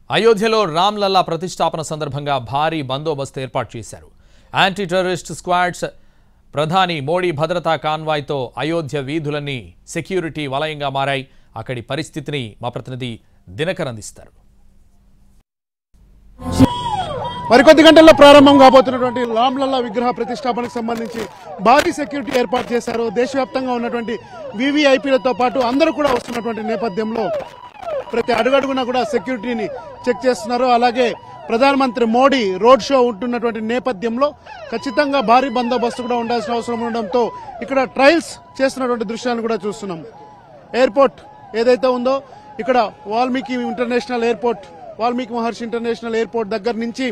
అయోధ్యలో రామ్లల్లా ప్రతిష్టాపన సందర్భంగా భారీ బందోబస్తు ఏర్పాటు చేశారు. యాంటీ టెర్రరిస్ట్ స్క్వాడ్స్, ప్రధాని మోడీ భద్రతా కాన్వాయ్తో అయోధ్య వీధులన్నీ సెక్యూరిటీ వలయంగా మారాయి. అక్కడి పరిస్థితిని మా ప్రతినిధి దినకర్ అందిస్తారు. మరికొద్ది గంటల్లో ప్రారంభం కాబోతున్నటువంటి రామ్లల్లా విగ్రహ ప్రతిష్టాపనకు సంబంధించి భారీ సెక్యూరిటీ ఏర్పాటు చేశారు. దేశవ్యాప్తంగా ఉన్నటువంటి వివిఐపీలతో పాటు అందరూ కూడా వస్తున్నటువంటి నేపథ్యంలో ప్రతి అడుగడుగునా కూడా సెక్యూరిటీని చెక్ చేస్తున్నారు. అలాగే ప్రధానమంత్రి మోడీ రోడ్ షో ఉంటున్నటువంటి నేపథ్యంలో ఖచ్చితంగా భారీ బందోబస్తు కూడా ఉండాల్సిన అవసరం ఉండడంతో ఇక్కడ ట్రయల్స్ చేస్తున్నటువంటి దృశ్యాలను కూడా చూస్తున్నాం. ఎయిర్పోర్ట్ ఏదైతే ఉందో ఇక్కడ వాల్మీకి ఇంటర్నేషనల్ ఎయిర్పోర్ట్, వాల్మీకి మహర్షి ఇంటర్నేషనల్ ఎయిర్పోర్ట్ దగ్గర నుంచి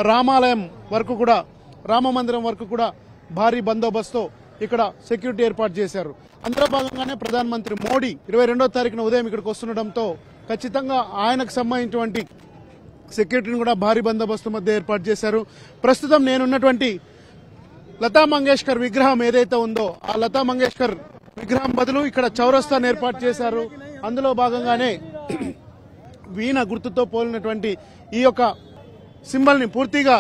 రామాలయం వరకు కూడా, రామ మందిరం వరకు కూడా భారీ బందోబస్తు ఇక్కడ సెక్యూరిటీ ఏర్పాటు చేశారు. అందులో భాగంగానే ప్రధానమంత్రి మోడీ 22వ తారీఖున ఉదయం ఇక్కడికి వస్తుండటంతో ఖచ్చితంగా ఆయనకు సంబంధించినటువంటి సెక్యూరిటీని కూడా భారీ బందోబస్తు మధ్య ఏర్పాటు చేశారు. ప్రస్తుతం నేనున్నటువంటి లతా మంగేష్కర్ విగ్రహం ఏదైతే ఉందో ఆ లతా మంగేష్కర్ విగ్రహం బదులు ఇక్కడ చౌరస్తాను ఏర్పాటు చేశారు. అందులో భాగంగానే వీణ గుర్తుతో పోలినటువంటి ఈ యొక్క సింబల్ ని పూర్తిగా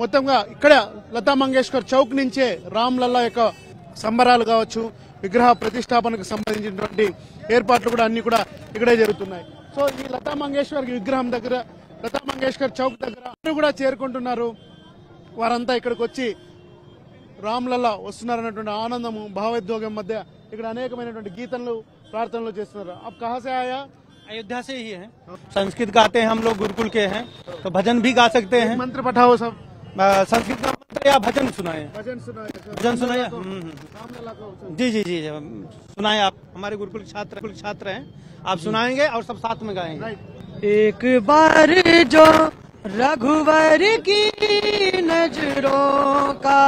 మొత్తంగా ఇక్కడ లతా మంగేష్కర్ చౌక్ నుంచే రామ్లల్లా యొక్క సంబరాలు కావచ్చు, విగ్రహ ప్రతిష్టాపనకు సంబంధించినటువంటి ఏర్పాట్లు కూడా అన్ని కూడా ఇక్కడే జరుగుతున్నాయి. సో ఈ లతా మంగేష్కర్ విగ్రహం దగ్గర, లతా మంగేష్కర్ చౌక్ దగ్గర అందరూ కూడా చేరుకుంటున్నారు. వారంతా ఇక్కడికి వచ్చి రామ్లల్లా వస్తున్నారన్నటువంటి ఆనందము, భావోద్వేగం మధ్య ఇక్కడ అనేకమైనటువంటి గీతలు, ప్రార్థనలు చేస్తున్నారు. आप कहाँ से आया? अयोध्या से ही है। संस्कृत गाते हैं, हम लोग गुरुकुल के हैं तो भजन भी गा सकते हैं। मंत्र पठाओ सब। संस्कृत का मंत्र या भजन सुनाए? भजन सुनाए। भजन सुनाए। रामलल्ला को जी जी जी सुनाए। आप हमारे गुरुकुल छात्र हैं, आप सुनाएंगे और सब साथ में गाएंगे। एक बार जो रघुवर की नजरों का